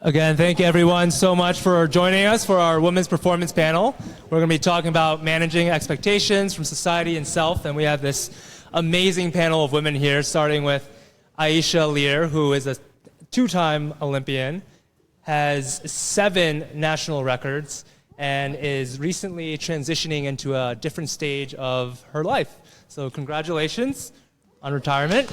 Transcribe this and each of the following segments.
Again, thank you everyone so much for joining us for our Women's Performance panel. We're going to be talking about managing expectations from society and self, and we have this amazing panel of women here, starting with Aisha Leer, who is a two-time Olympian, has 7 national records, and is recently transitioning into a different stage of her life. So congratulations on retirement.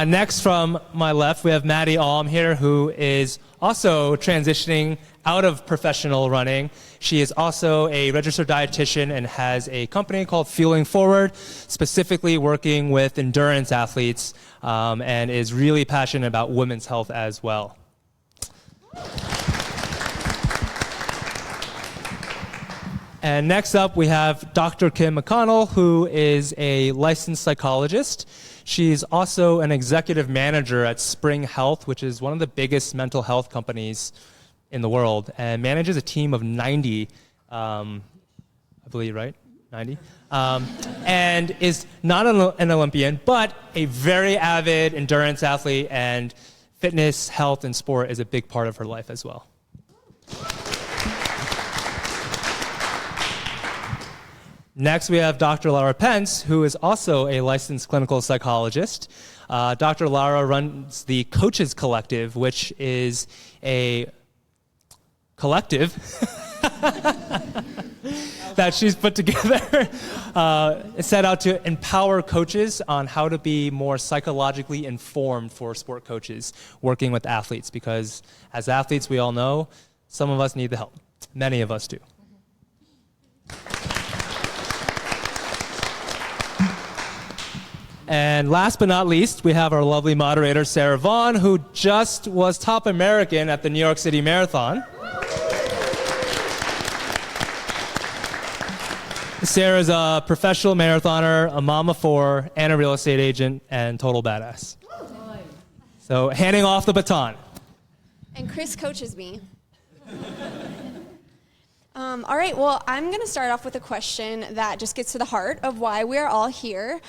Next from my left, we have Maddie Alm here, who is also transitioning out of professional running. She is also a registered dietitian and has a company called Fueling Forward, specifically working with endurance athletes, and is really passionate about women's health as well. And next up, we have Dr. Kim McConnell, who is a licensed psychologist. She's also an executive manager at Spring Health, which is one of the biggest mental health companies in the world, and manages a team of 90, I believe, right? 90? And is not an Olympian, but a very avid endurance athlete, and fitness, health, and sport is a big part of her life as well. Next, we have Dr. Lara Pence, who is also a licensed clinical psychologist. Dr. Lara runs the Coaches Collective, which is a collective that she's put together, set out to empower coaches on how to be more psychologically informed for sport coaches working with athletes, because as athletes, we all know, some of us need the help. Many of us do. And last but not least, we have our lovely moderator, Sara Vaughn, who just was top American at the New York City Marathon. Sarah's a professional marathoner, a mom of 4, and a real estate agent, and total badass. So handing off the baton. And Chris coaches me. All right, well, I'm going to start off with a question that just gets to the heart of why we're all here.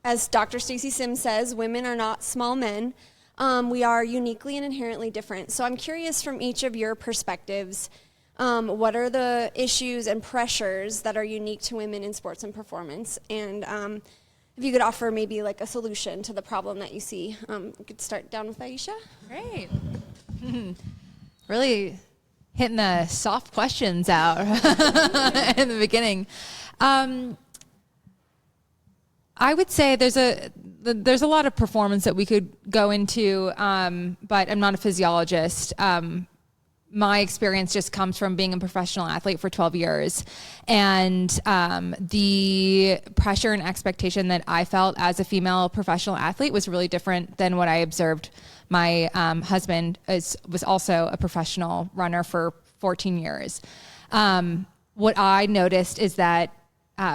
As Dr. Stacy Sims says, women are not small men. We are uniquely and inherently different. So I'm curious, from each of your perspectives, what are the issues and pressures that are unique to women in sports and performance? And if you could offer maybe like a solution to the problem that you see. We could start down with Aisha. Great. Really hitting the soft questions out in the beginning. I would say there's a lot of performance that we could go into, but I'm not a physiologist. My experience just comes from being a professional athlete for 12 years. And the pressure and expectation that I felt as a female professional athlete was really different than what I observed. My husband was also a professional runner for 14 years. What I noticed is that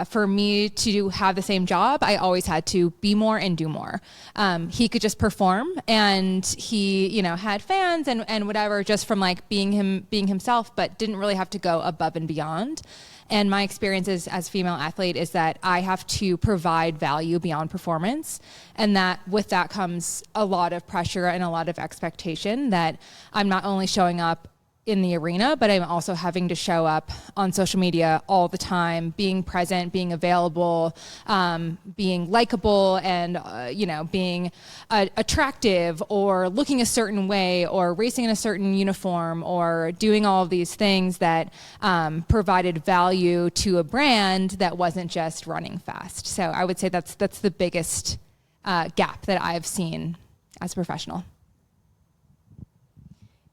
for me to have the same job, I always had to be more and do more. He could just perform, and he, had fans and whatever, just from like being himself, but didn't really have to go above and beyond. And my experiences as a female athlete is that I have to provide value beyond performance, and that with that comes a lot of pressure and a lot of expectation that I'm not only showing up in the arena, but I'm also having to show up on social media all the time, being present, being available, being likable, and being attractive, or looking a certain way, or racing in a certain uniform, or doing all of these things that provided value to a brand that wasn't just running fast. So I would say that's the biggest gap that I've seen as a professional.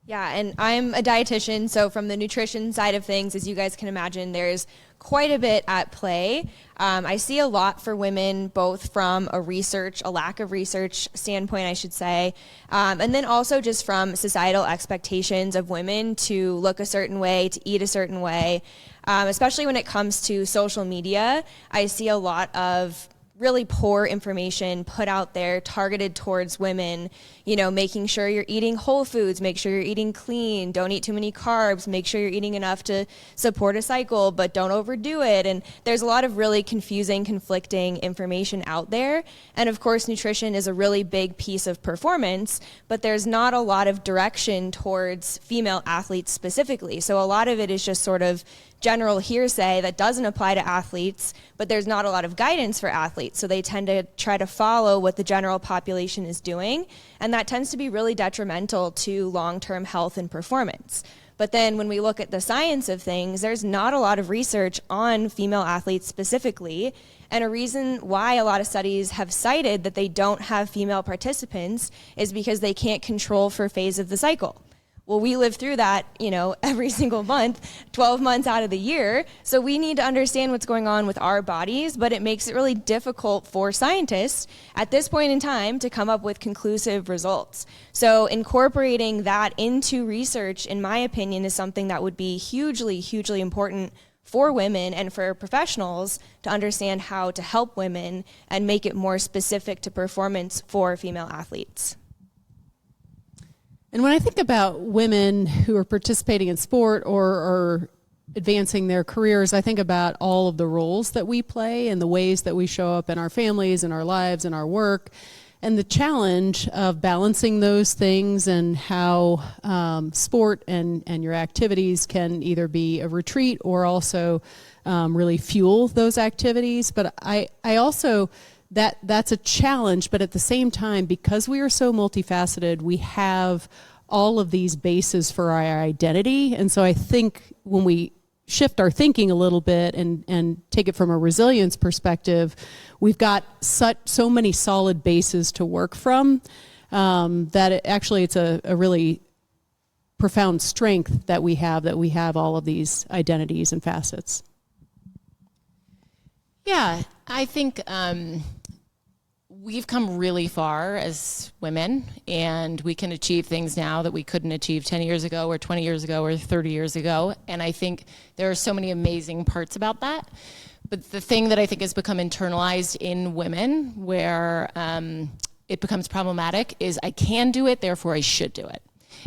Yeah, and I'm a dietitian, so from the nutrition side of things, as you guys can imagine, there's quite a bit at play. I see a lot for women, both from a lack of research standpoint, I should say, and then also just from societal expectations of women to look a certain way, to eat a certain way, especially when it comes to social media. I see a lot of really poor information put out there targeted towards women, making sure you're eating whole foods, make sure you're eating clean, don't eat too many carbs, make sure you're eating enough to support a cycle, but don't overdo it. And there's a lot of really confusing, conflicting information out there. And of course, nutrition is a really big piece of performance, but there's not a lot of direction towards female athletes specifically. So a lot of it is just sort of general hearsay that doesn't apply to athletes, but there's not a lot of guidance for athletes. So they tend to try to follow what the general population is doing, and that tends to be really detrimental to long-term health and performance. But then when we look at the science of things, there's not a lot of research on female athletes specifically, and a reason why a lot of studies have cited that they don't have female participants is because they can't control for phase of the cycle. Well, we live through that, every single month, 12 months out of the year. So we need to understand what's going on with our bodies, but it makes it really difficult for scientists at this point in time to come up with conclusive results. So incorporating that into research, in my opinion, is something that would be hugely, hugely important for women and for professionals to understand how to help women and make it more specific to performance for female athletes. And when I think about women who are participating in sport or advancing their careers, I think about all of the roles that we play and the ways that we show up in our families, in our lives, in our work, and the challenge of balancing those things and how sport and your activities can either be a retreat or also really fuel those activities. But I also... That's a challenge, but at the same time, because we are so multifaceted, we have all of these bases for our identity. And so I think when we shift our thinking a little bit and take it from a resilience perspective, we've got so many solid bases to work from that it's a really profound strength that we have all of these identities and facets. Yeah, I think we've come really far as women, and we can achieve things now that we couldn't achieve 10 years ago or 20 years ago or 30 years ago. And I think there are so many amazing parts about that. But the thing that I think has become internalized in women where it becomes problematic is I can do it, therefore I should do it.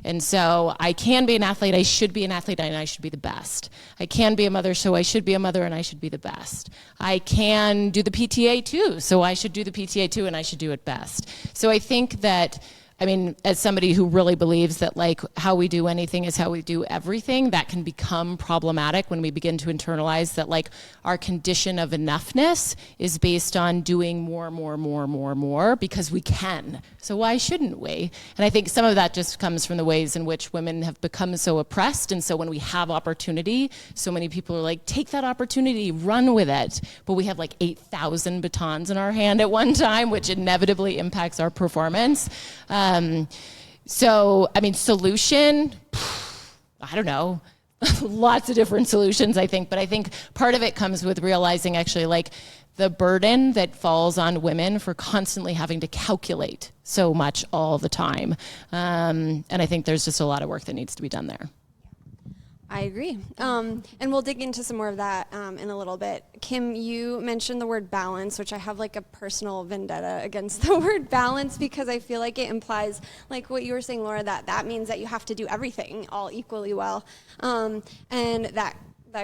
And so I can be an athlete, I should be an athlete, and I should be the best. I can be a mother, so I should be a mother, and I should be the best. I can do the PTA too, so I should do the PTA too, and I should do it best. So I think that, as somebody who really believes that how we do anything is how we do everything, that can become problematic when we begin to internalize that our condition of enoughness is based on doing more because we can. So why shouldn't we? And I think some of that just comes from the ways in which women have become so oppressed. And so when we have opportunity, so many people are like, take that opportunity, run with it. But we have 8,000 batons in our hand at one time, which inevitably impacts our performance. Solution, I don't know, lots of different solutions, I think. But I think part of it comes with realizing actually the burden that falls on women for constantly having to calculate so much all the time. And I think there's just a lot of work that needs to be done there. I agree. And we'll dig into some more of that in a little bit. Kim, you mentioned the word balance, which I have a personal vendetta against the word balance because I feel like it implies, what you were saying, Laura, that means that you have to do everything all equally well. And that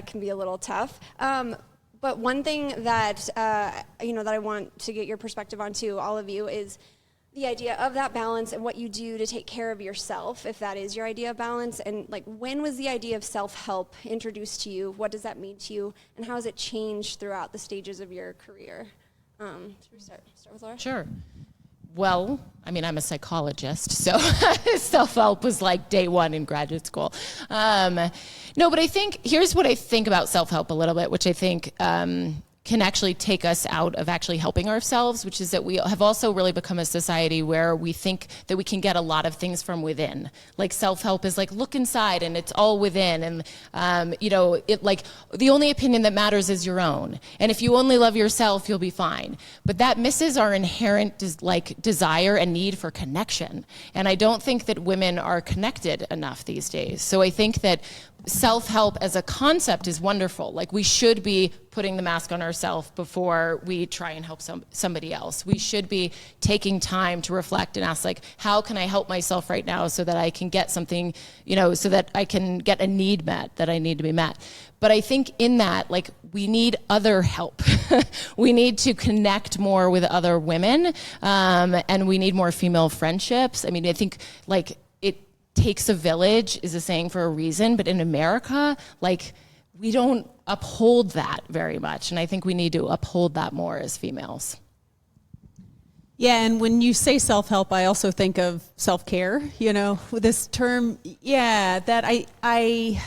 can be a little tough. But one thing that, that I want to get your perspective on too, all of you, is the idea of that balance and what you do to take care of yourself, if that is your idea of balance. And when was the idea of self-help introduced to you? What does that mean to you? And how has it changed throughout the stages of your career? Should we start with Laura? Sure. Well, I'm a psychologist, so self-help was day one in graduate school. No, but I think, here's what I think about self-help a little bit, which I think can actually take us out of actually helping ourselves, which is that we have also really become a society where we think that we can get a lot of things from within. Self-help is look inside and it's all within. And, the only opinion that matters is your own. And if you only love yourself, you'll be fine. But that misses our inherent desire and need for connection. And I don't think that women are connected enough these days. So I think that self-help as a concept is wonderful. Like, we should be putting the mask on ourselves before we try and help somebody else. We should be taking time to reflect and ask, like, how can I help myself right now so that I can get something, so that I can get a need met that I need to be met. But I think in that, like, we need other help. We need to connect more with other women, and we need more female friendships. I mean, I think, like, it takes a village is a saying for a reason, but in America, like, we don't uphold that very much. And I think we need to uphold that more as females. Yeah, and when you say self-help, I also think of self-care, with this term, that I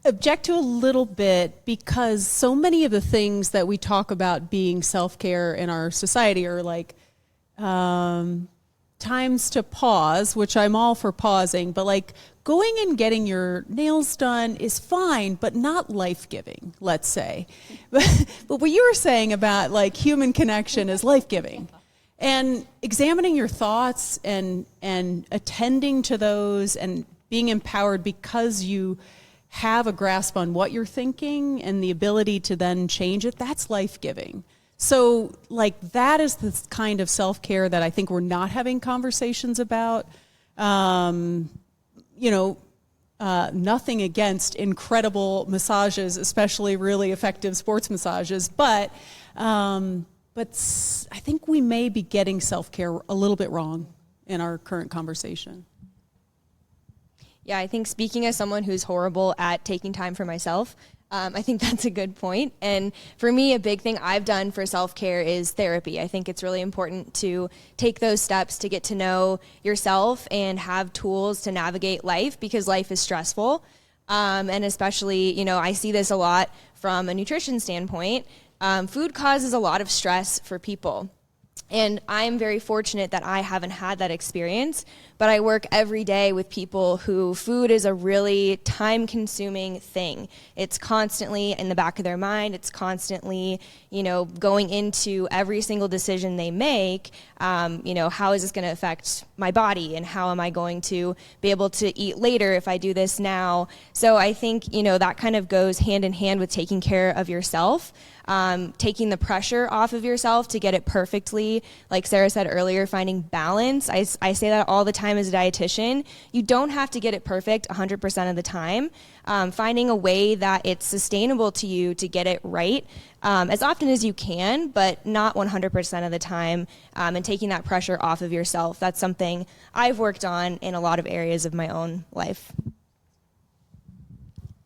object to a little bit, because so many of the things that we talk about being self-care in our society are like times to pause, which I'm all for pausing, but like going and getting your nails done is fine, but not life-giving, let's say. But what you were saying about like human connection is life-giving. And examining your thoughts and attending to those and being empowered because you have a grasp on what you're thinking and the ability to then change it, that's life-giving. So, like, that is the kind of self-care that I think we're not having conversations about. Nothing against incredible massages, especially really effective sports massages, but I think we may be getting self-care a little bit wrong in our current conversation. Yeah, I think speaking as someone who's horrible at taking time for myself, I think that's a good point. And for me, a big thing I've done for self-care is therapy. I think it's really important to take those steps to get to know yourself and have tools to navigate life, because life is stressful. And especially, I see this a lot from a nutrition standpoint. Food causes a lot of stress for people. And I'm very fortunate that I haven't had that experience, but I work every day with people who food is a really time-consuming thing. It's constantly in the back of their mind. It's constantly, going into every single decision they make. How is this going to affect my body, and how am I going to be able to eat later if I do this now? So I think, that kind of goes hand in hand with taking care of yourself. Taking the pressure off of yourself to get it perfectly. Like Sara said earlier, finding balance. I say that all the time as a dietitian. You don't have to get it perfect 100% of the time. Finding a way that it's sustainable to you to get it right as often as you can, but not 100% of the time, and taking that pressure off of yourself. That's something I've worked on in a lot of areas of my own life.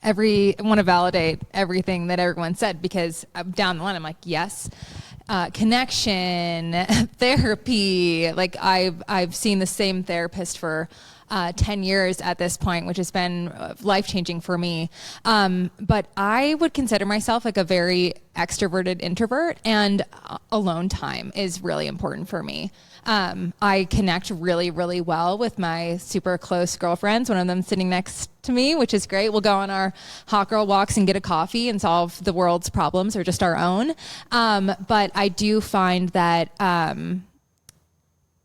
I want to validate everything that everyone said, because down the line I'm like, yes, connection, therapy. Like, I've seen the same therapist for 10 years at this point, which has been life-changing for me. But I would consider myself like a very extroverted introvert, and alone time is really important for me. I connect really, really well with my super close girlfriends, one of them sitting next to me, which is great. We'll go on our hot girl walks and get a coffee and solve the world's problems, or just our own. But I do find that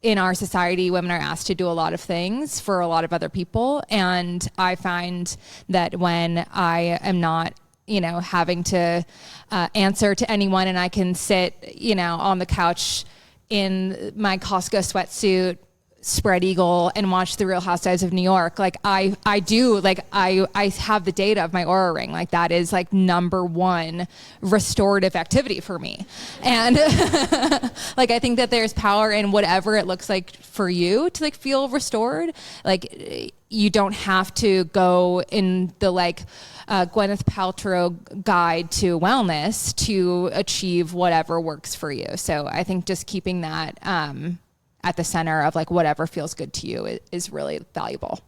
in our society, women are asked to do a lot of things for a lot of other people. And I find that when I am not having to answer to anyone, and I can sit, on the couch in my Costco sweatsuit, spread eagle, and watch The Real Housewives of New York. Like, I have the data of my Oura Ring. Like, that is like number one restorative activity for me. And like, I think that there's power in whatever it looks like for you to like feel restored. Like, you don't have to go in the Gwyneth Paltrow guide to wellness to achieve whatever works for you. So I think just keeping that at the center of like whatever feels good to you is really valuable.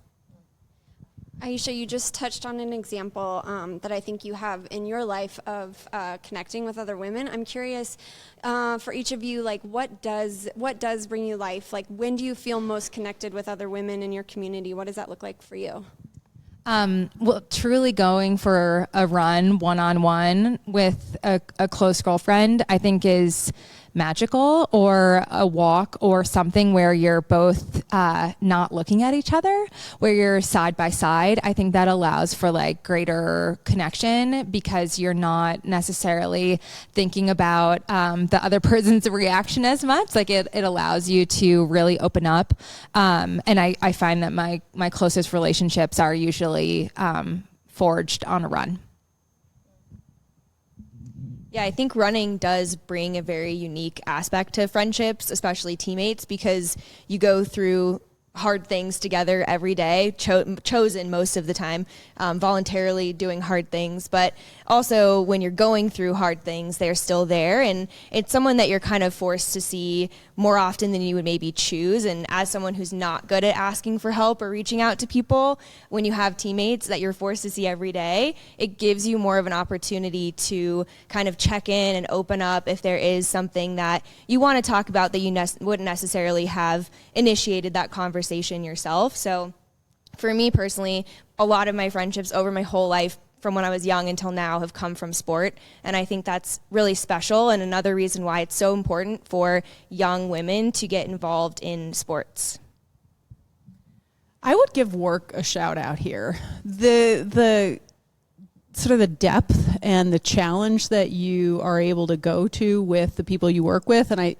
Aisha, you just touched on an example that I think you have in your life of connecting with other women. I'm curious for each of you, like, what does bring you life? Like, when do you feel most connected with other women in your community? What does that look like for you? Well, truly going for a run one-on-one with a close girlfriend, I think is magical, or a walk or something where you're both not looking at each other, where you're side by side. I think that allows for like greater connection because you're not necessarily thinking about the other person's reaction as much. Like it allows you to really open up. And I find that my closest relationships are usually forged on a run. Yeah, I think running does bring a very unique aspect to friendships, especially teammates, because you go through hard things together every day, chosen most of the time, voluntarily doing hard things. But also when you're going through hard things, they're still there. And it's someone that you're kind of forced to see more often than you would maybe choose. And as someone who's not good at asking for help or reaching out to people, when you have teammates that you're forced to see every day, it gives you more of an opportunity to kind of check in and open up if there is something that you want to talk about that you wouldn't necessarily have initiated that conversation yourself. So for me personally, a lot of my friendships over my whole life from when I was young until now have come from sport. And I think that's really special and another reason why it's so important for young women to get involved in sports. I would give work a shout out here. The sort of the depth and the challenge that you are able to go to with the people you work with. And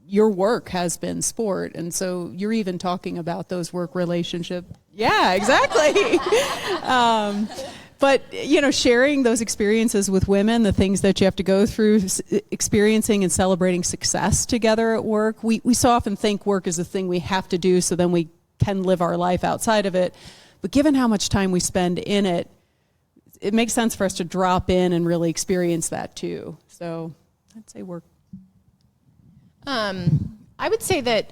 your work has been sport. And so you're even talking about those work relationships. Yeah, exactly. But, sharing those experiences with women, the things that you have to go through, experiencing and celebrating success together at work. We so often think work is a thing we have to do so then we can live our life outside of it. But given how much time we spend in it, it makes sense for us to drop in and really experience that too. So I'd say work. I would say that,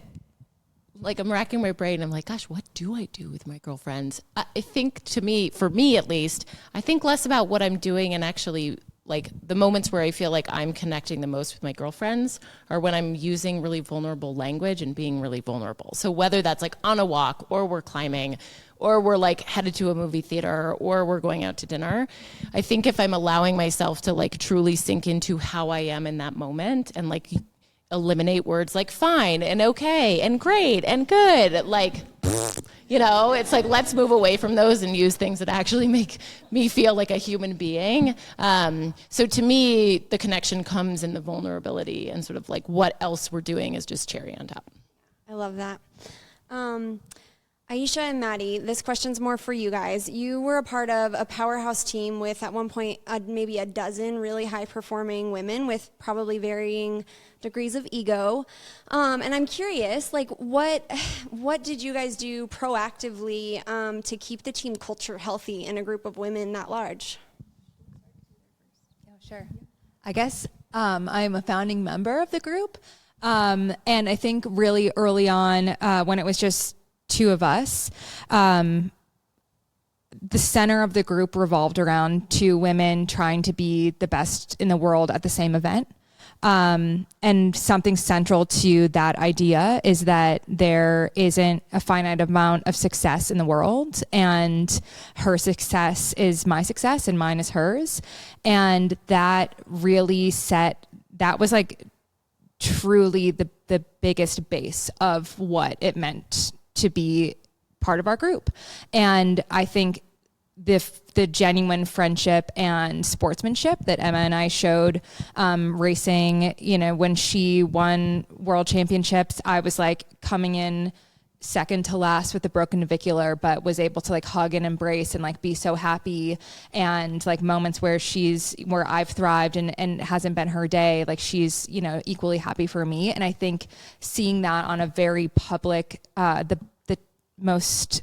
like, I'm racking my brain. I'm like, gosh, what do I do with my girlfriends? I think for me at least, I think less about what I'm doing and actually like the moments where I feel like I'm connecting the most with my girlfriends are when I'm using really vulnerable language and being really vulnerable. So whether that's like on a walk or we're climbing or we're like headed to a movie theater or we're going out to dinner, I think if I'm allowing myself to like truly sink into how I am in that moment and like eliminate words like fine and okay and great and good, like, it's like, let's move away from those and use things that actually make me feel like a human being. So to me, the connection comes in the vulnerability and sort of like what else we're doing is just cherry on top. I love that. Aisha and Maddie, this question's more for you guys. You were a part of a powerhouse team with, at one point, maybe a dozen really high-performing women with probably varying degrees of ego. And I'm curious, like, what did you guys do proactively to keep the team culture healthy in a group of women that large? Yeah, sure. I guess I'm a founding member of the group. And I think really early on, when it was just two of us, the center of the group revolved around two women trying to be the best in the world at the same event. And something central to that idea is that there isn't a finite amount of success in the world, and her success is my success and mine is hers. And that really that was like truly the biggest base of what it meant to be part of our group. And I think the genuine friendship and sportsmanship that Emma and I showed racing, when she won world championships, I was like coming in second to last with a broken navicular, but was able to like hug and embrace and like be so happy. And like moments where where I've thrived and hasn't been her day, like she's, equally happy for me. And I think seeing that on a very public, the most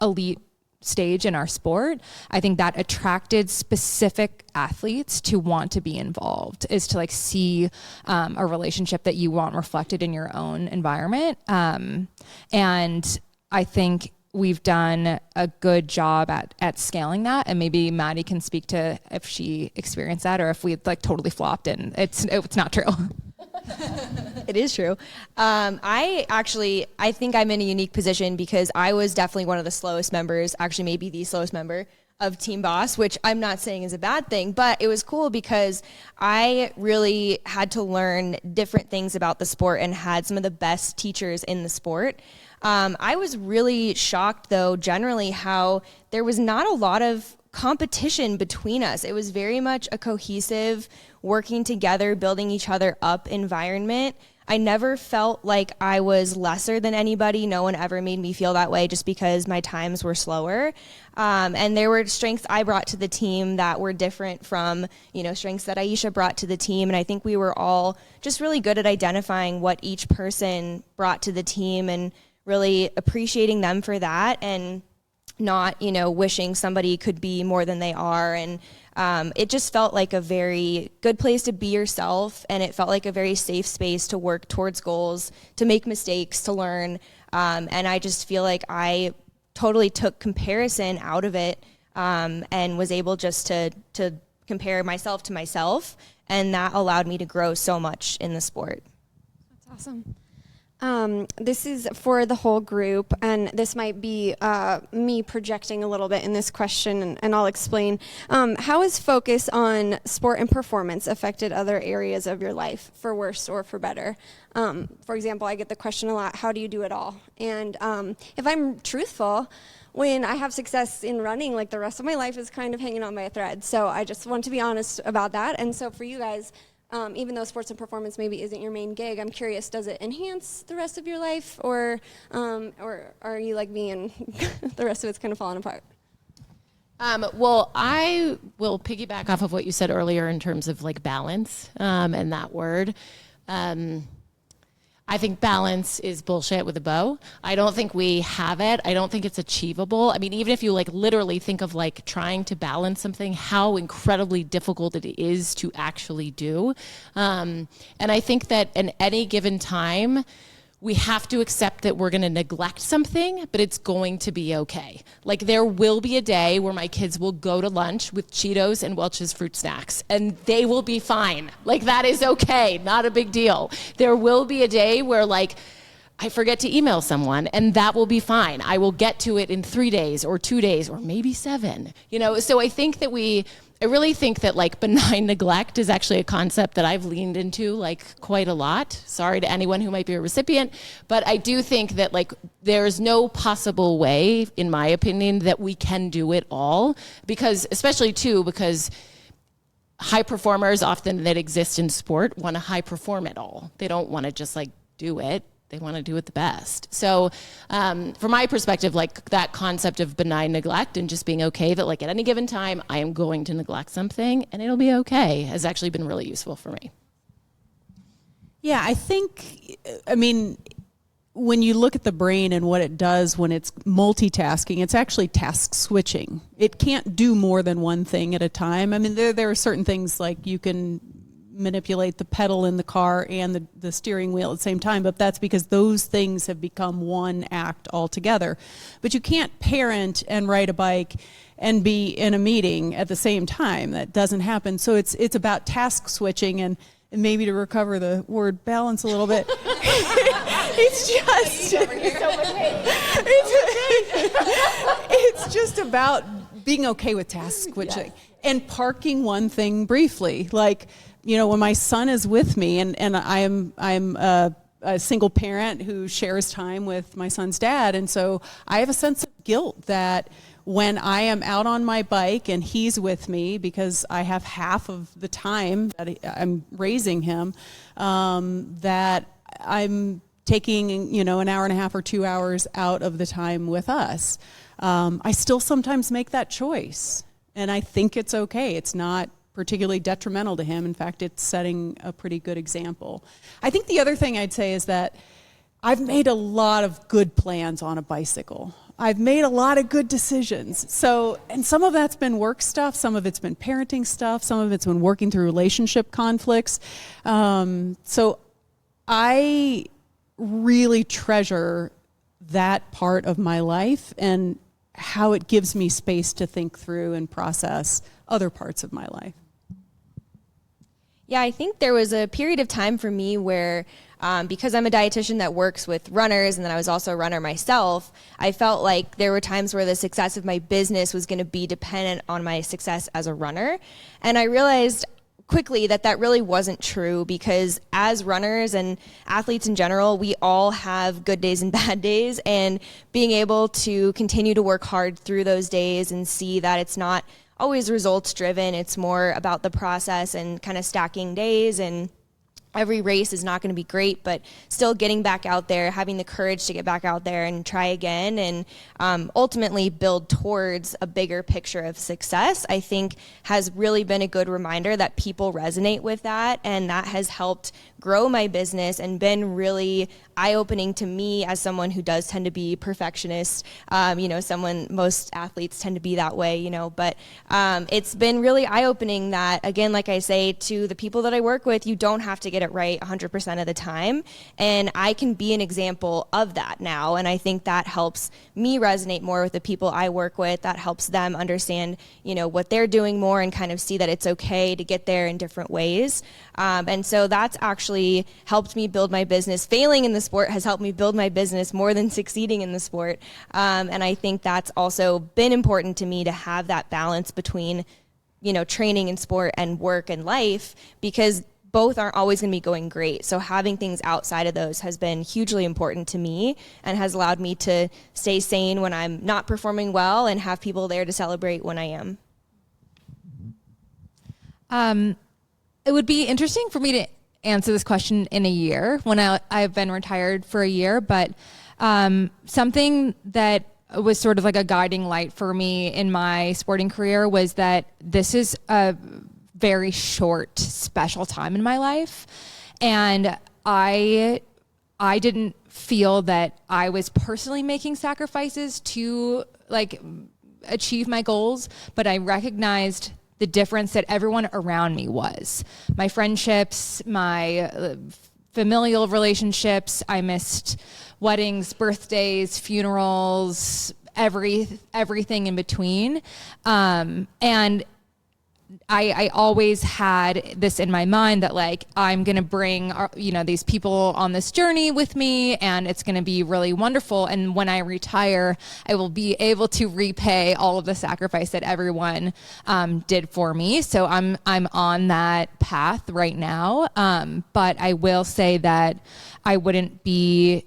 elite stage in our sport, I think that attracted specific athletes to want to be involved, is to like see a relationship that you want reflected in your own environment. And I think we've done a good job at scaling that, and maybe Maddie can speak to if she experienced that or if we like totally flopped and it's not true. It is true. I think I'm in a unique position because I was definitely one of the slowest members, actually maybe the slowest member. of Team Boss, which I'm not saying is a bad thing, but it was cool because I really had to learn different things about the sport and had some of the best teachers in the sport. I was really shocked, though, generally how there was not a lot of competition between us. It was very much a cohesive, working together, building each other up environment. I never felt like I was lesser than anybody. No one ever made me feel that way just because my times were slower. And there were strengths I brought to the team that were different from, strengths that Aisha brought to the team. And I think we were all just really good at identifying what each person brought to the team and really appreciating them for that and not, wishing somebody could be more than they are. And it just felt like a very good place to be yourself, and it felt like a very safe space to work towards goals, to make mistakes, to learn. And I just feel like I totally took comparison out of it, and was able just to compare myself to myself, and that allowed me to grow so much in the sport. That's awesome. This is for the whole group, and this might be me projecting a little bit in this question, and I'll explain. How has focus on sport and performance affected other areas of your life, for worse or for better? For example, I get the question a lot, how do you do it all? And if I'm truthful, when I have success in running, like the rest of my life is kind of hanging on by a thread. So I just want to be honest about that. And so for you guys, even though sports and performance maybe isn't your main gig, I'm curious, does it enhance the rest of your life, or are you like me and the rest of it's kind of falling apart? Well, I will piggyback off of what you said earlier in terms of like balance, and that word. I think balance is bullshit with a bow. I don't think we have it. I don't think it's achievable. I mean, even if you like literally think of like trying to balance something, how incredibly difficult it is to actually do. And I think that in any given time, we have to accept that we're going to neglect something, but it's going to be okay. Like there will be a day where my kids will go to lunch with Cheetos and Welch's fruit snacks, and they will be fine. Like that is okay, not a big deal. There will be a day where like I forget to email someone, and that will be fine. I will get to it in 3 days or 2 days or maybe 7. So I think that I really think that like benign neglect is actually a concept that I've leaned into like quite a lot. Sorry to anyone who might be a recipient, but I do think that like there's no possible way, in my opinion, that we can do it all, because high performers often that exist in sport want to high perform it all. They don't want to just like do it. They want to do it the best. So from my perspective, like that concept of benign neglect and just being okay that like at any given time, I am going to neglect something and it'll be okay has actually been really useful for me. Yeah, I mean, when you look at the brain and what it does when it's multitasking, it's actually task switching. It can't do more than one thing at a time. I mean, there are certain things like you can manipulate the pedal in the car and the steering wheel at the same time, but that's because those things have become one act altogether. But you can't parent and ride a bike and be in a meeting at the same time. That doesn't happen. So it's about task switching, and maybe to recover the word balance a little bit, it's just about being okay with task switching and parking one thing briefly. Like, when my son is with me, and I'm a single parent who shares time with my son's dad, and so I have a sense of guilt that when I am out on my bike and he's with me, because I have half of the time that I'm raising him, that I'm taking an hour and a half or 2 hours out of the time with us. I still sometimes make that choice, and I think it's okay. It's not particularly detrimental to him. In fact, it's setting a pretty good example. I think the other thing I'd say is that I've made a lot of good plans on a bicycle. I've made a lot of good decisions. And some of that's been work stuff, some of it's been parenting stuff, some of it's been working through relationship conflicts. So I really treasure that part of my life and how it gives me space to think through and process other parts of my life. Yeah, I think there was a period of time for me where because I'm a dietitian that works with runners and then I was also a runner myself, I felt like there were times where the success of my business was going to be dependent on my success as a runner. And I realized quickly that that really wasn't true, because as runners and athletes in general, we all have good days and bad days, and being able to continue to work hard through those days and see that it's not always results driven, it's more about the process and kind of stacking days, and every race is not going to be great, but still getting back out there, having the courage to get back out there and try again, and ultimately build towards a bigger picture of success, I think has really been a good reminder that people resonate with that, and that has helped grow my business and been really eye-opening to me as someone who does tend to be perfectionist. Most athletes tend to be that way, but it's been really eye-opening that, again, like I say to the people that I work with, you don't have to get it right 100% of the time, and I can be an example of that now, and I think that helps me resonate more with the people I work with. That helps them understand what they're doing more and kind of see that it's okay to get there in different ways, and so that's actually helped me build my business. Failing in the sport has helped me build my business more than succeeding in the sport, and I think that's also been important to me, to have that balance between training and sport and work and life, because both aren't always going to be going great. So having things outside of those has been hugely important to me and has allowed me to stay sane when I'm not performing well and have people there to celebrate when I am. It would be interesting for me to answer this question in a year, when I've been retired for a year, but something that was sort of like a guiding light for me in my sporting career was that this is a very short, special time in my life. And I didn't feel that I was personally making sacrifices to achieve my goals, but I recognized the difference that everyone around me was. My friendships, my familial relationships, I missed weddings, birthdays, funerals, everything in between. And I always had this in my mind that I'm going to bring, these people on this journey with me, and it's going to be really wonderful. And when I retire, I will be able to repay all of the sacrifice that everyone did for me. So I'm on that path right now. But I will say that I wouldn't be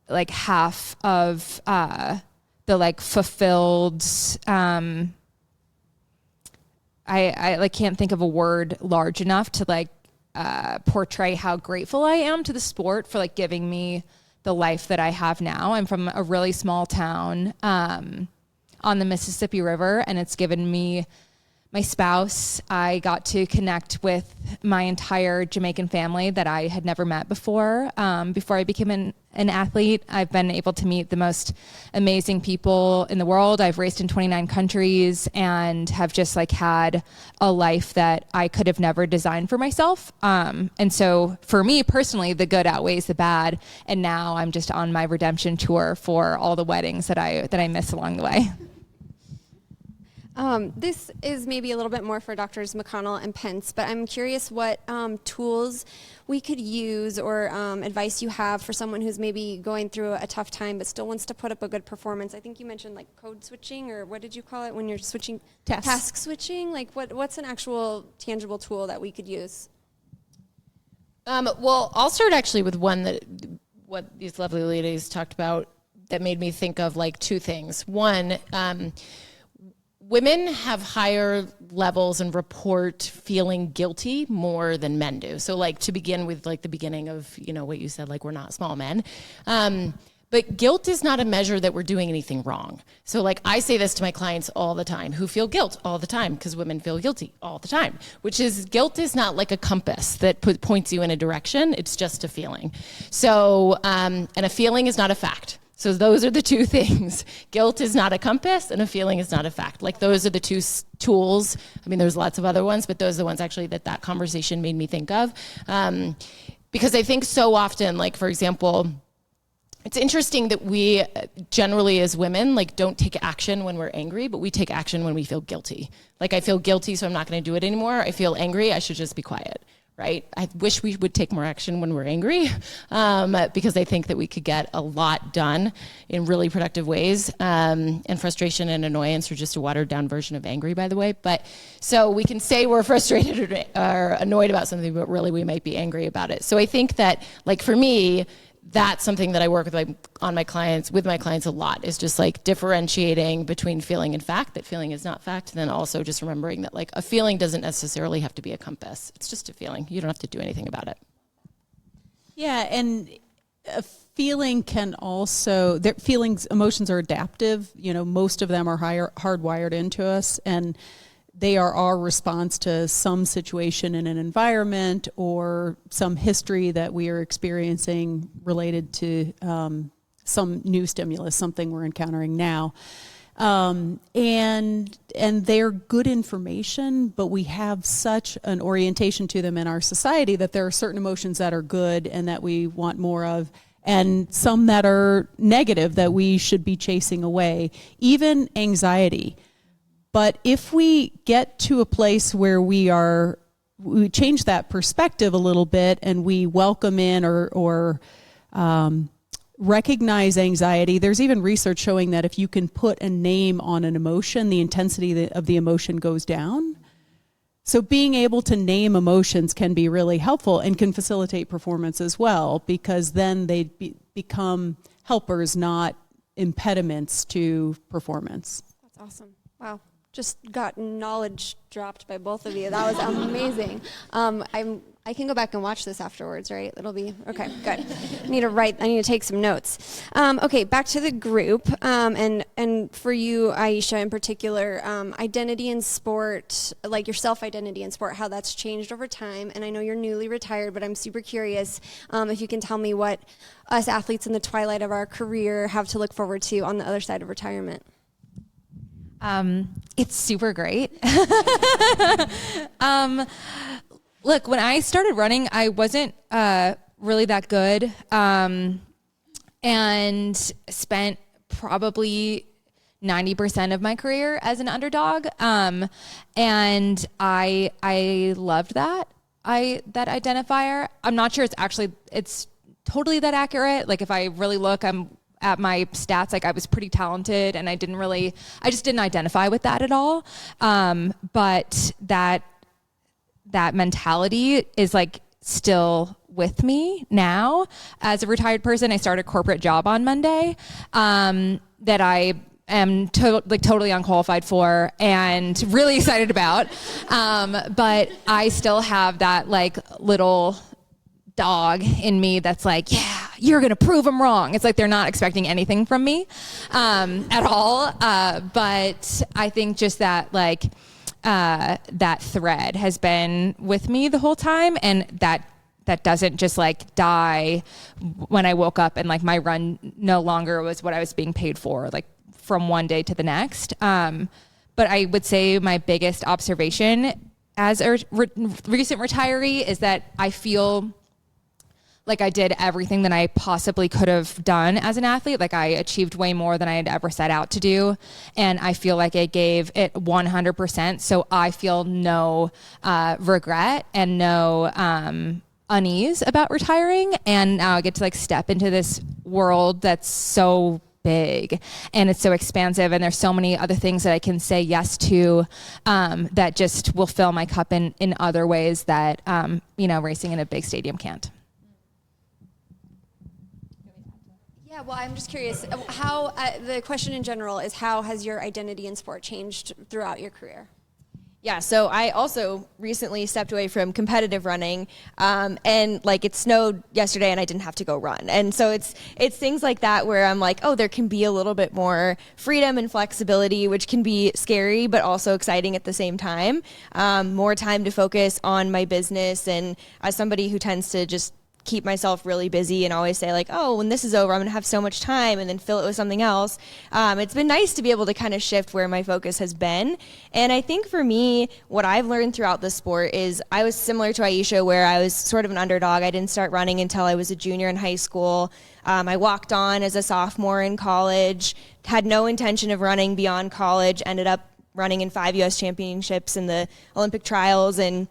half of the fulfilled, I can't think of a word large enough to portray how grateful I am to the sport for giving me the life that I have now. I'm from a really small town on the Mississippi River, and it's given me my spouse. I got to connect with my entire Jamaican family that I had never met before. Before I became an athlete, I've been able to meet the most amazing people in the world. I've raced in 29 countries and have just had a life that I could have never designed for myself. And so for me personally, the good outweighs the bad. And now I'm just on my redemption tour for all the weddings that I missed along the way. This is maybe a little bit more for Drs. McConnell and Pence, but I'm curious what tools we could use or advice you have for someone who's maybe going through a tough time but still wants to put up a good performance. I think you mentioned code switching, or what did you call it when you're switching? Task switching? What's an actual tangible tool that we could use? Well, I'll start actually with what these lovely ladies talked about that made me think of two things. One, women have higher levels and report feeling guilty more than men do. So to begin with the beginning of, what you said, we're not small men. But guilt is not a measure that we're doing anything wrong. So I say this to my clients all the time who feel guilt all the time, because women feel guilty all the time, which is guilt is not like a compass that points you in a direction. It's just a feeling. So, and a feeling is not a fact. So those are the two things. Guilt is not a compass, and a feeling is not a fact. Those are the two tools. I mean, there's lots of other ones, but those are the ones actually that conversation made me think of. Because I think so often, for example, It's interesting that we generally as women don't take action when we're angry, but we take action when we feel guilty. I feel guilty, so I'm not going to do it anymore. I feel angry, I should just be quiet, right? I wish we would take more action when we're angry, because I think that we could get a lot done in really productive ways. And frustration and annoyance are just a watered down version of angry, by the way. But so we can say we're frustrated or annoyed about something, but really we might be angry about it. So I think that, for me, that's something that I work with my clients a lot, is just differentiating between feeling and fact, that feeling is not fact, and then also just remembering that a feeling doesn't necessarily have to be a compass. It's just a feeling. You don't have to do anything about it. Yeah, and a feeling can also, emotions are adaptive. Most of them are hardwired into us, and they are our response to some situation in an environment or some history that we are experiencing related to some new stimulus, something we're encountering now. And they're good information, but we have such an orientation to them in our society that there are certain emotions that are good and that we want more of, and some that are negative that we should be chasing away, even anxiety. But if we get to a place where we change that perspective a little bit and we welcome in or recognize anxiety, there's even research showing that if you can put a name on an emotion, the intensity of the emotion goes down. So being able to name emotions can be really helpful and can facilitate performance as well, because then they become helpers, not impediments to performance. That's awesome. Wow. Just got knowledge dropped by both of you. That was amazing. I can go back and watch this afterwards, right? It'll be okay. Good. I need to take some notes. Okay, back to the group, and for you, Aisha, in particular, identity in sport, your self-identity in sport, how that's changed over time. And I know you're newly retired, but I'm super curious if you can tell me what us athletes in the twilight of our career have to look forward to on the other side of retirement. It's super great. Look, when I started running, I wasn't really that good, and spent probably 90% of my career as an underdog, and I loved that identifier. I'm not sure it's totally that accurate. If I really look, I'm at my stats, I was pretty talented, and I just didn't identify with that at all. But that mentality is still with me now. As a retired person, I started a corporate job on Monday that I am totally unqualified for and really excited about. But I still have that little dog in me that's yeah, you're gonna prove them wrong. It's they're not expecting anything from me at all. But I think just that that thread has been with me the whole time, and that doesn't just die when I woke up and my run no longer was what I was being paid for, from one day to the next. But I would say my biggest observation as a recent retiree is that I feel I did everything that I possibly could have done as an athlete. I achieved way more than I had ever set out to do. And I feel I gave it 100%. So I feel no regret and no unease about retiring. And now I get to step into this world that's so big and it's so expansive, and there's so many other things that I can say yes to that just will fill my cup in other ways that racing in a big stadium can't. Yeah, well, I'm just curious, how the question in general is, how has your identity in sport changed throughout your career? Yeah, so I also recently stepped away from competitive running, and it snowed yesterday and I didn't have to go run. And so it's things like that where I'm there can be a little bit more freedom and flexibility, which can be scary but also exciting at the same time. More time to focus on my business, and as somebody who tends to just keep myself really busy and always say like, oh, when this is over, I'm going to have so much time, and then fill it with something else. It's been nice to be able to kind of shift where my focus has been. And I think for me, what I've learned throughout the sport is I was similar to Aisha, where I was sort of an underdog. I didn't start running until I was a junior in high school. I walked on as a sophomore in college, had no intention of running beyond college, ended up running in 5 U.S. championships in the Olympic trials, and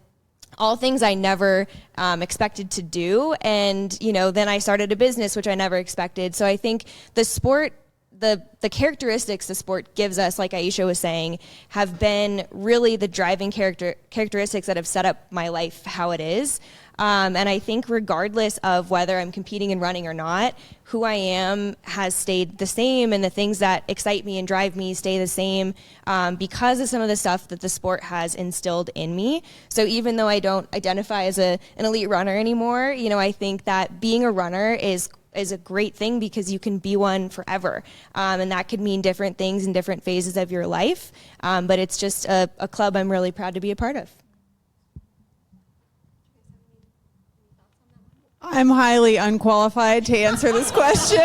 all things I never expected to do. And, then I started a business, which I never expected. So I think the sport, the characteristics the sport gives us, like Aisha was saying, have been really the driving characteristics that have set up my life how it is. And I think regardless of whether I'm competing in running or not, who I am has stayed the same, and the things that excite me and drive me stay the same because of some of the stuff that the sport has instilled in me. So even though I don't identify as an elite runner anymore, I think that being a runner is a great thing because you can be one forever. And that could mean different things in different phases of your life. But it's just a club I'm really proud to be a part of. I'm highly unqualified to answer this question.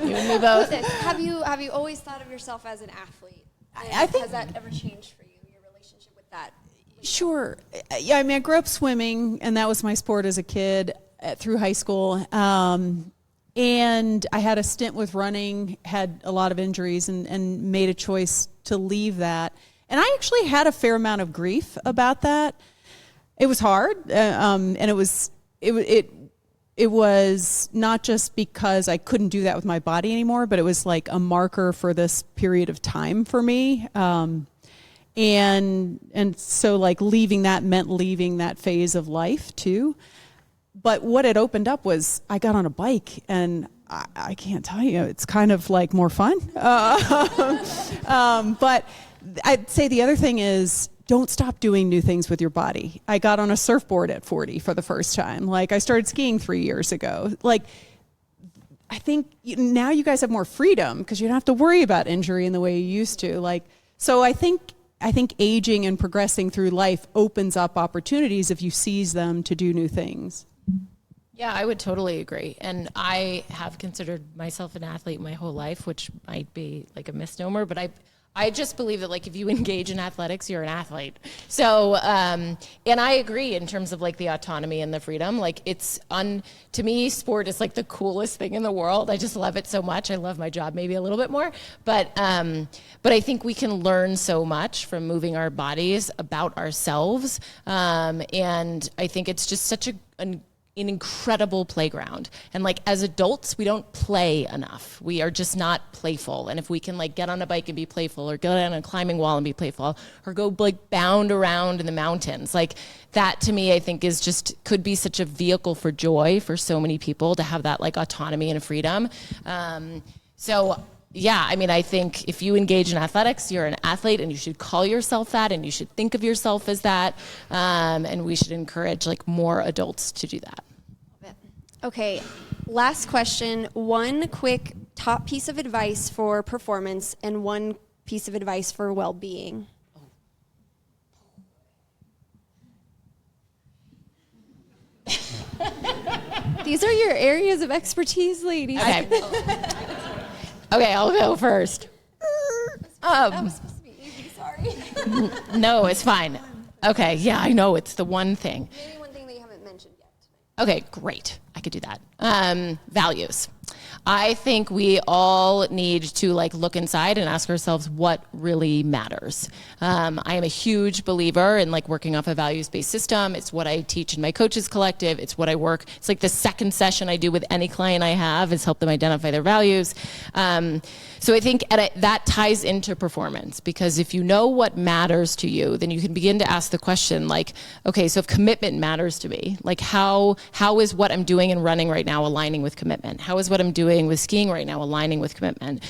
You and me both. Have you always thought of yourself as an athlete? I think, has that ever changed for you, your relationship with that? Sure. Yeah, I grew up swimming, and that was my sport as a kid through high school. And I had a stint with running, had a lot of injuries, and made a choice to leave that. And I actually had a fair amount of grief about that. It was hard, and it was not just because I couldn't do that with my body anymore, but it was like a marker for this period of time for me. And so like leaving that meant leaving that phase of life too. But what it opened up was I got on a bike, and I can't tell you, it's kind of like more fun. But I'd say the other thing is, don't stop doing new things with your body. I got on a surfboard at 40 for the first time. Like, I started skiing 3 years ago. Like, I think now you guys have more freedom because you don't have to worry about injury in the way you used to. Like, so I think aging and progressing through life opens up opportunities if you seize them to do new things. Yeah, I would totally agree. And I have considered myself an athlete my whole life, which might be like a misnomer, but I just believe that like if you engage in athletics, you're an athlete. So, and I agree in terms of like the autonomy and the freedom. Like to me, sport is like the coolest thing in the world. I just love it so much. I love my job maybe a little bit more, but I think we can learn so much from moving our bodies about ourselves. And I think it's just such an incredible playground. And like as adults, we don't play enough. We are just not playful. And if we can like get on a bike and be playful, or get on a climbing wall and be playful, or go like bound around in the mountains, like that to me, I think could be such a vehicle for joy for so many people to have that like autonomy and freedom. Yeah, I mean, I think if you engage in athletics, you're an athlete, and you should call yourself that, and you should think of yourself as that, and we should encourage like more adults to do that. Okay, last question. One quick top piece of advice for performance and one piece of advice for well-being. These are your areas of expertise, ladies. Okay, I'll go first. That was supposed to be easy, sorry. No, it's fine. Okay, yeah, I know, it's the one thing. Maybe one thing that you haven't mentioned yet tonight. Okay, great. I could do that. Values. I think we all need to like look inside and ask ourselves what really matters. I am a huge believer in like working off a values-based system. It's what I teach in my coaches collective. It's what I work. It's like the second session I do with any client I have is help them identify their values. So I think that ties into performance, because if you know what matters to you, then you can begin to ask the question like, okay, so if commitment matters to me, like how is what I'm doing in running right now aligning with commitment? How is what I'm doing with skiing right now aligning with commitment?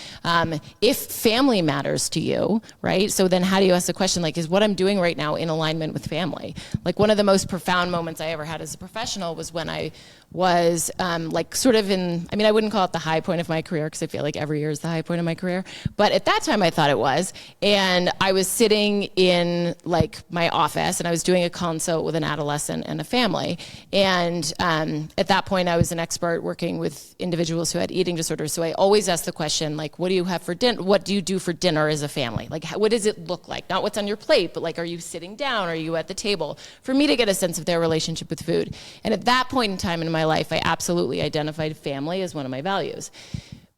If family matters to you, right? So then how do you ask the question like, is what I'm doing right now in alignment with family? Like one of the most profound moments I ever had as a professional was when I was like sort of I wouldn't call it the high point of my career because I feel like every year is the high point of my career. But at that time I thought it was. And I was sitting in like my office and I was doing a consult with an adolescent and a family. And at that point I was an expert working with individuals who had eating disorders. So I always asked the question, like, what do you have for dinner? What do you do for dinner as a family? Like, what does it look like? Not what's on your plate, but like, are you sitting down? Are you at the table? For me to get a sense of their relationship with food. And at that point in time in my life, I absolutely identified family as one of my values.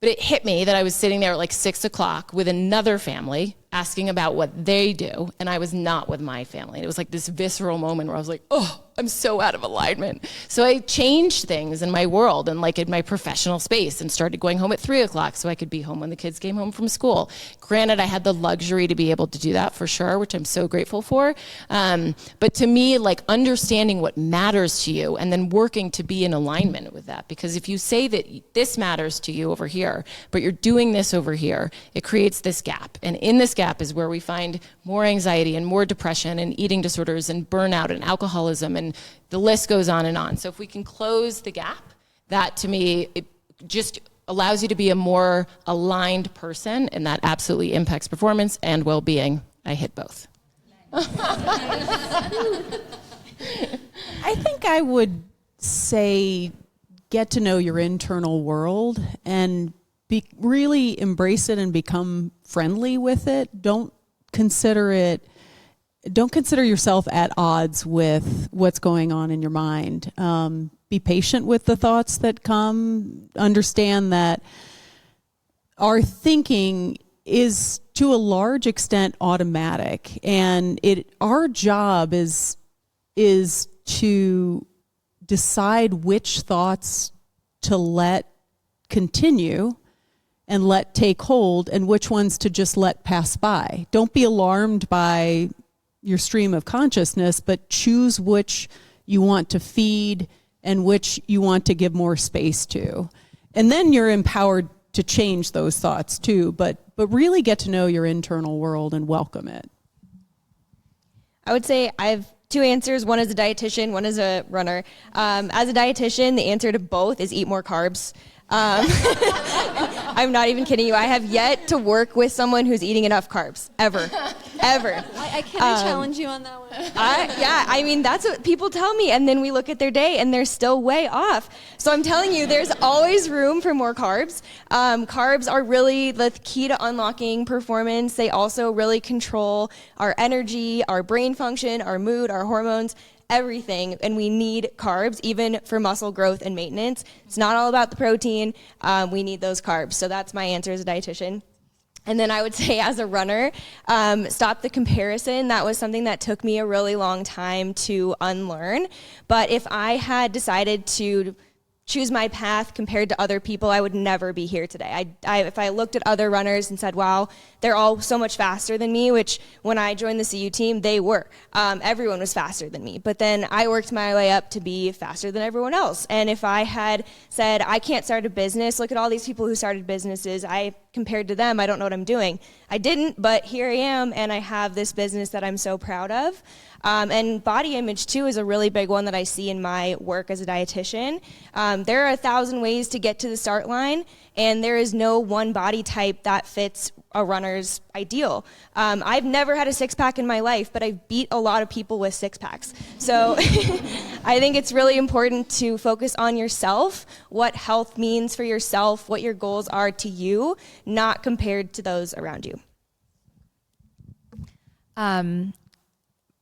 But it hit me that I was sitting there at like 6 o'clock with another family asking about what they do, and I was not with my family. It was like this visceral moment where I was like, oh, I'm so out of alignment. So I changed things in my world and like in my professional space and started going home at 3 o'clock so I could be home when the kids came home from school. Granted, I had the luxury to be able to do that for sure, which I'm so grateful for. But to me, like understanding what matters to you and then working to be in alignment with that. Because if you say that this matters to you over here, but you're doing this over here, it creates this gap. And in this gap is where we find more anxiety and more depression and eating disorders and burnout and alcoholism, and the list goes on and on. So if we can close the gap, that to me, it just allows you to be a more aligned person, and that absolutely impacts performance and well-being. I hit both. I think I would say get to know your internal world and really embrace it and become friendly with it. Don't consider yourself at odds with what's going on in your mind. Be patient with the thoughts that come. Understand that our thinking is to a large extent automatic, and our job is to decide which thoughts to let continue and let take hold, and which ones to just let pass by. Don't be alarmed by your stream of consciousness, but choose which you want to feed and which you want to give more space to. And then you're empowered to change those thoughts too, but really get to know your internal world and welcome it. I would say I have two answers. One as a dietitian, one as a runner. As a dietitian, the answer to both is eat more carbs. I'm not even kidding you. I have yet to work with someone who's eating enough carbs, ever. I can't challenge you on that one. I mean, that's what people tell me. And then we look at their day and they're still way off. So I'm telling you, there's always room for more carbs. Carbs are really the key to unlocking performance. They also really control our energy, our brain function, our mood, our hormones, everything. And we need carbs, even for muscle growth and maintenance. It's not all about the protein. We need those carbs. So that's my answer as a dietitian. And then I would say as a runner, stop the comparison. That was something that took me a really long time to unlearn. But if I had decided to choose my path compared to other people, I would never be here today. If I looked at other runners and said, wow, they're all so much faster than me, which when I joined the CU team, they were. Everyone was faster than me. But then I worked my way up to be faster than everyone else. And if I had said, I can't start a business, look at all these people who started businesses, compared to them, I don't know what I'm doing. I didn't, but here I am, and I have this business that I'm so proud of. And body image, too, is a really big one that I see in my work as a dietitian. There are 1,000 ways to get to the start line, and there is no one body type that fits a runner's ideal. I've never had a six-pack in my life, but I've beat a lot of people with six-packs. So I think it's really important to focus on yourself, what health means for yourself, what your goals are to you, not compared to those around you.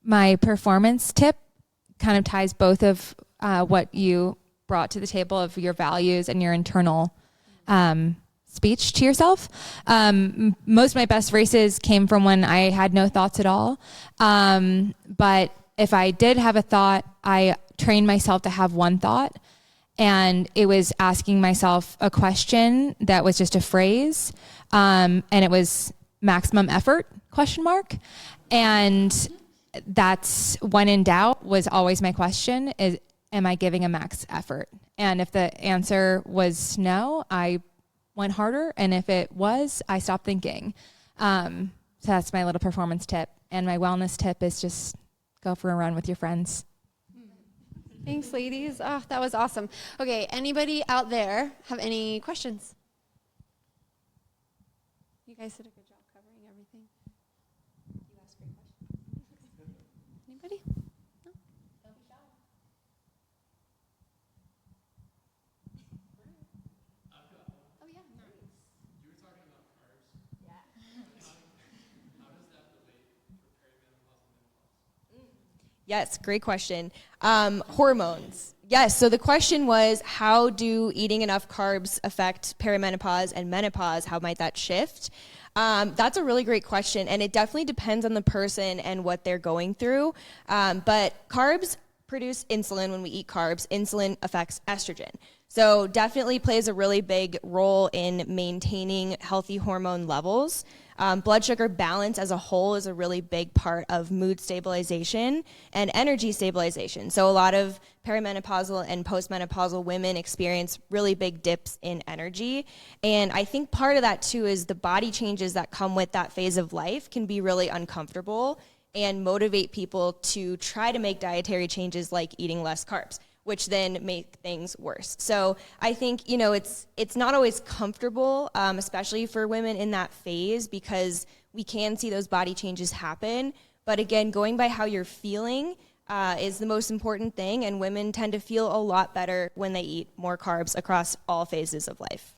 My performance tip kind of ties both of what you brought to the table of your values and your internal speech to yourself. Most of my best races came from when I had no thoughts at all. But if I did have a thought, I trained myself to have one thought. And it was asking myself a question that was just a phrase. And it was maximum effort, ? And that's when in doubt was always my question is, am I giving a max effort? And if the answer was no, I went harder. And if it was, I stopped thinking. So that's my little performance tip. And my wellness tip is just go for a run with your friends. Thanks, ladies. Oh, that was awesome. Okay, anybody out there have any questions? You guys did a good job covering everything. You asked great questions. Anybody? No? Don't be shy. Oh, yeah, nice. You were talking about carbs. Yeah. How does that relate for perimenopause and menopause? Yes, great question. Hormones. Yes, so the question was, how do eating enough carbs affect perimenopause and menopause? How might that shift? That's a really great question, and it definitely depends on the person and what they're going through. But carbs produce insulin when we eat carbs. Insulin affects estrogen. So definitely plays a really big role in maintaining healthy hormone levels. Blood sugar balance as a whole is a really big part of mood stabilization and energy stabilization. So a lot of perimenopausal and postmenopausal women experience really big dips in energy. And I think part of that too is the body changes that come with that phase of life can be really uncomfortable and motivate people to try to make dietary changes like eating less carbs, which then make things worse. So I think, you know, it's not always comfortable, especially for women in that phase, because we can see those body changes happen. But again, going by how you're feeling is the most important thing, and women tend to feel a lot better when they eat more carbs across all phases of life.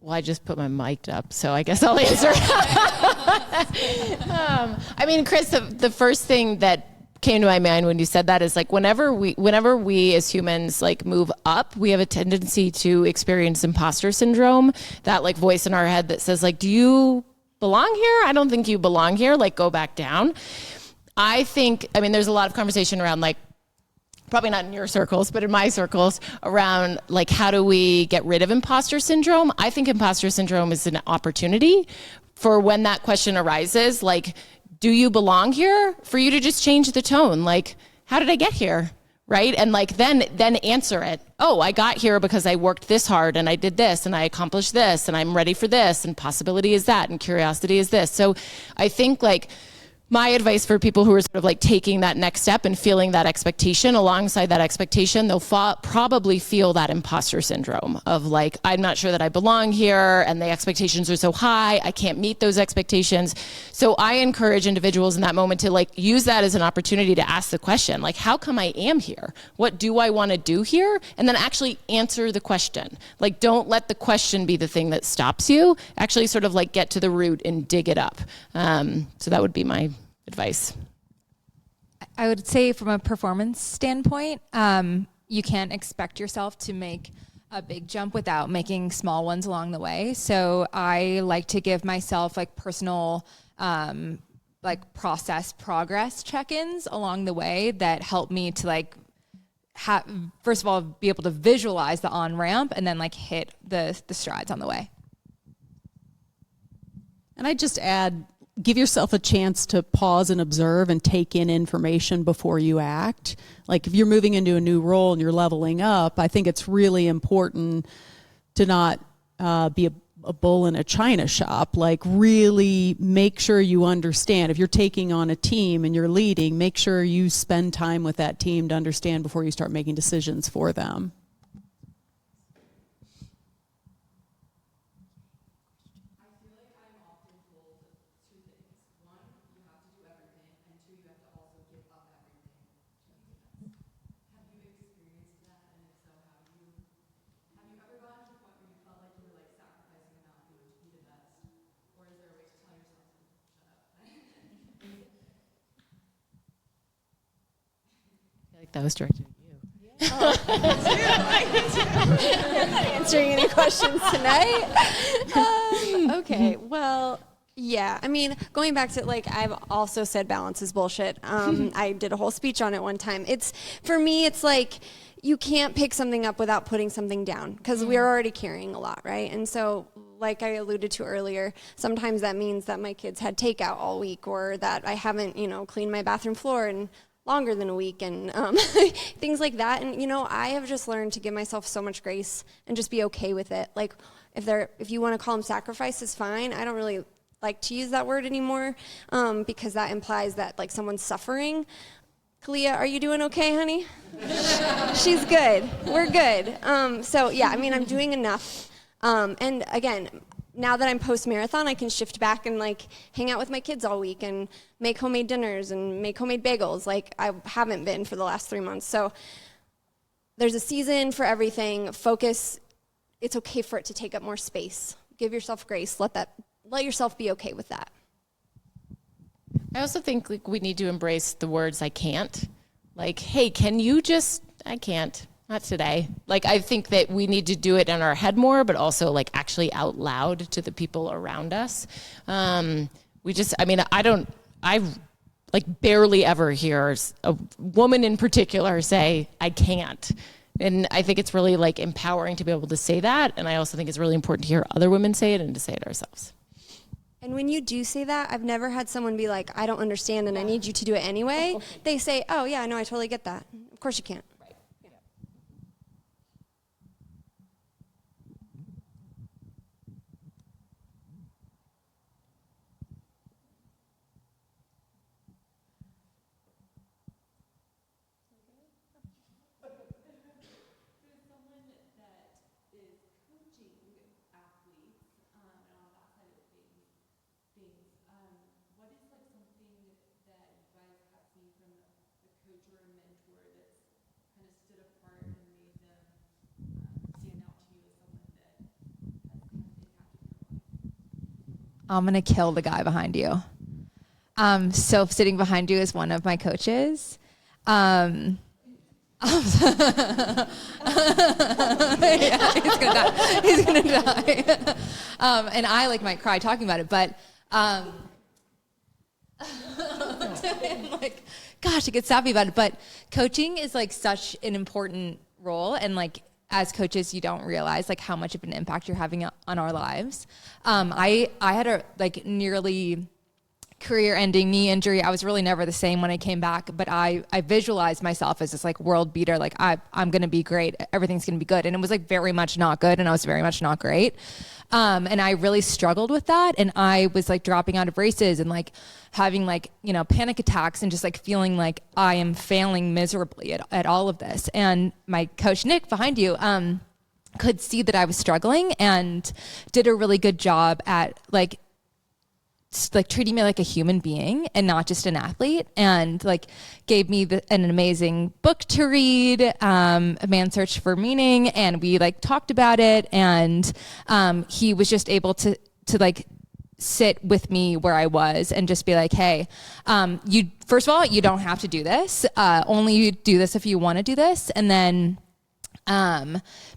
Well, I just put my mic up, so I guess I'll answer. I mean, Chris, the first thing that came to my mind when you said that is like whenever we as humans like move up, we have a tendency to experience imposter syndrome, that like voice in our head that says like, do you belong here? I don't think you belong here. Like, go back down. I mean, there's a lot of conversation around like, probably not in your circles, but in my circles, around like, how do we get rid of imposter syndrome? I think imposter syndrome is an opportunity for when that question arises, like, do you belong here? For you to just change the tone. Like, how did I get here? Right? And like, then answer it. Oh, I got here because I worked this hard and I did this and I accomplished this and I'm ready for this and possibility is that and curiosity is this. So I think like, my advice for people who are sort of like taking that next step and feeling that expectation, alongside that expectation, they'll probably feel that imposter syndrome of like, I'm not sure that I belong here and the expectations are so high, I can't meet those expectations. So I encourage individuals in that moment to like use that as an opportunity to ask the question, like, how come I am here? What do I want to do here? And then actually answer the question. Like, don't let the question be the thing that stops you. Actually sort of like get to the root and dig it up. So that would be my advice. I would say from a performance standpoint, you can't expect yourself to make a big jump without making small ones along the way. So I like to give myself like personal like process progress check-ins along the way that help me to like first of all be able to visualize the on-ramp and then like hit the strides on the way. And I just add, give yourself a chance to pause and observe and take in information before you act. Like if you're moving into a new role and you're leveling up, I think it's really important to not be a bull in a china shop. Like really make sure you understand. If you're taking on a team and you're leading, make sure you spend time with that team to understand before you start making decisions for them. That was directed at you. I'm not answering any questions tonight. Okay, well, yeah. I mean, going back to, like, I've also said balance is bullshit. I did a whole speech on it one time. For me, it's like, you can't pick something up without putting something down, because we're already carrying a lot, right? And so, like I alluded to earlier, sometimes that means that my kids had takeout all week, or that I haven't, cleaned my bathroom floor in longer than a week, and things like that. And, I have just learned to give myself so much grace and just be okay with it. Like, if you want to call them sacrifices, fine. I don't really like to use that word anymore, because that implies that, like, someone's suffering. Kalia, are you doing okay, honey? She's good. We're good. So yeah, I mean, I'm doing enough. And again, now that I'm post-marathon, I can shift back and, like, hang out with my kids all week and make homemade dinners and make homemade bagels, like I haven't been for the last 3 months. So there's a season for everything. Focus. It's okay for it to take up more space. Give yourself grace. Let yourself be okay with that. I also think, like, we need to embrace the words "I can't." Like, hey, can you just? I can't. Not today. Like, I think that we need to do it in our head more, but also, like, actually out loud to the people around us. I like barely ever hear a woman in particular say, "I can't." And I think it's really, like, empowering to be able to say that. And I also think it's really important to hear other women say it and to say it ourselves. And when you do say that, I've never had someone be like, I don't understand and I need you to do it anyway. They say, oh, yeah, no, I totally get that. Of course you can't. Right. Yeah. I'm going to kill the guy behind you. So sitting behind you is one of my coaches. Yeah, he's going to die. He's going to die. And I, like, might cry talking about it, but I'm like, gosh, I get sappy about it. But coaching is, like, such an important role, and, like, as coaches, you don't realize, like, how much of an impact you're having on our lives. I had a, like, nearly career-ending knee injury. I was really never the same when I came back, but I visualized myself as this, like, world beater. Like, I'm going to be great. Everything's going to be good. And it was, like, very much not good, and I was very much not great. And I really struggled with that. And I was, like, dropping out of races and, like, having, like, panic attacks and just, like, feeling like I am failing miserably at all of this. And my coach, Nick, behind you, could see that I was struggling and did a really good job at, like treating me like a human being and not just an athlete, and, like, gave me an amazing book to read, A Man's Search for Meaning, and we, like, talked about it, and he was just able to like sit with me where I was and just be like, hey, you, first of all, you don't have to do this. Only you do this if you want to do this. And then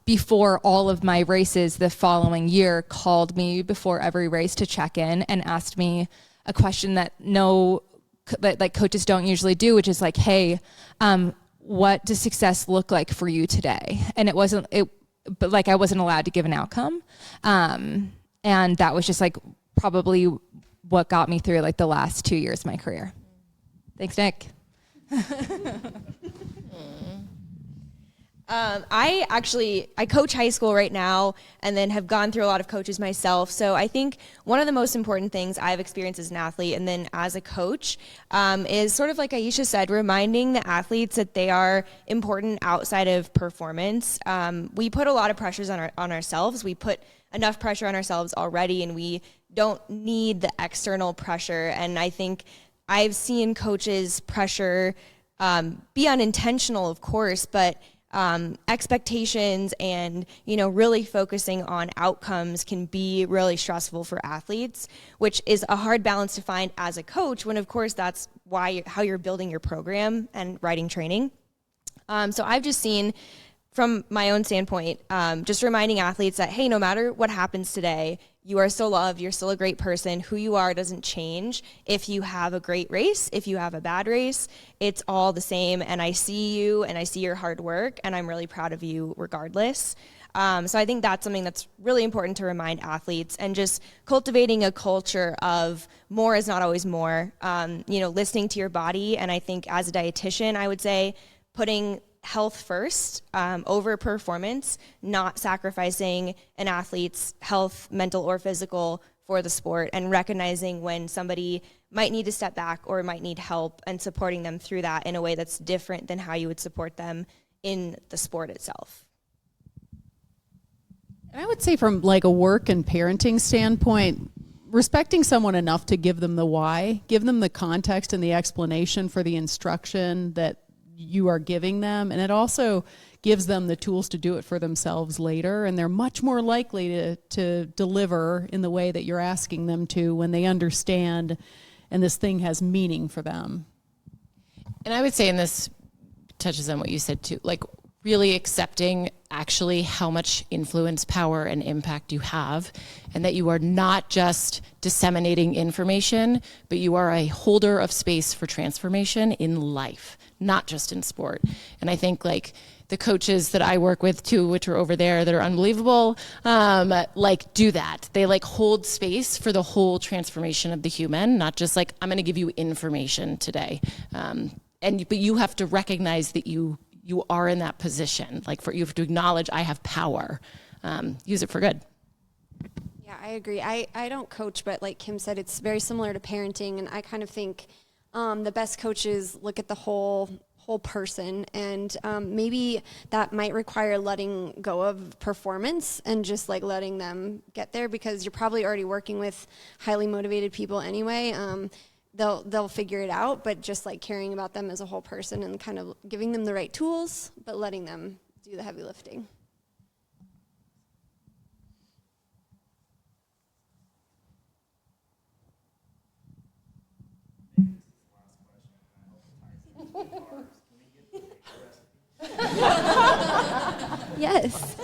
before all of my races the following year, called me before every race to check in and asked me a question that like coaches don't usually do, which is like, hey, what does success look like for you today? And but like, I wasn't allowed to give an outcome. And that was just, like, probably what got me through, like, the last 2 years of my career. Thanks, Nick. I coach high school right now, and then have gone through a lot of coaches myself. So I think one of the most important things I've experienced as an athlete and then as a coach is sort of like Aisha said, reminding the athletes that they are important outside of performance. We put a lot of pressures on ourselves. We put enough pressure on ourselves already, and we don't need the external pressure. And I think I've seen coaches pressure be unintentional, of course, but expectations and, really focusing on outcomes can be really stressful for athletes, which is a hard balance to find as a coach, when, of course, that's how you're building your program and writing training. So I've just seen, from my own standpoint, just reminding athletes that, hey, no matter what happens today, you are still loved, you're still a great person. Who you are doesn't change if you have a great race, if you have a bad race, it's all the same. And I see you and I see your hard work, and I'm really proud of you regardless. So I think that's something that's really important to remind athletes, and just cultivating a culture of more is not always more, listening to your body. And I think as a dietitian, I would say putting health first over performance, not sacrificing an athlete's health, mental or physical, for the sport, and recognizing when somebody might need to step back or might need help, and supporting them through that in a way that's different than how you would support them in the sport itself. And I would say from like a work and parenting standpoint, respecting someone enough to give them the why, give them the context and the explanation for the instruction that you are giving them. And it also gives them the tools to do it for themselves later. And they're much more likely to deliver in the way that you're asking them to when they understand and this thing has meaning for them. And I would say, and this touches on what you said too, like really accepting actually how much influence, power, and impact you have, and that you are not just disseminating information, but you are a holder of space for transformation in life, not just in sport. And I think like the coaches that I work with too, which are over there that are unbelievable, do that. They like hold space for the whole transformation of the human, not just like, I'm going to give you information today. But you have to recognize that you are in that position. Like you have to acknowledge I have power. Use it for good. Yeah, I agree. I don't coach, but like Kim said, it's very similar to parenting. And I kind of think the best coaches look at the whole person, and maybe that might require letting go of performance and just like letting them get there, because you're probably already working with highly motivated people anyway. They'll figure it out, but just like caring about them as a whole person and kind of giving them the right tools, but letting them do the heavy lifting. Yes.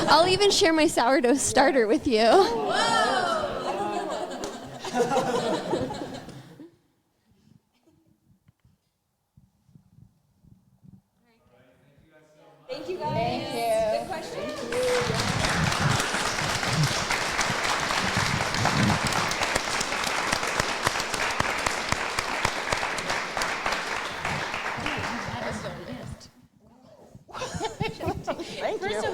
I'll even share my sourdough starter with you. Thank you guys. Thank you. Good question. Thank you.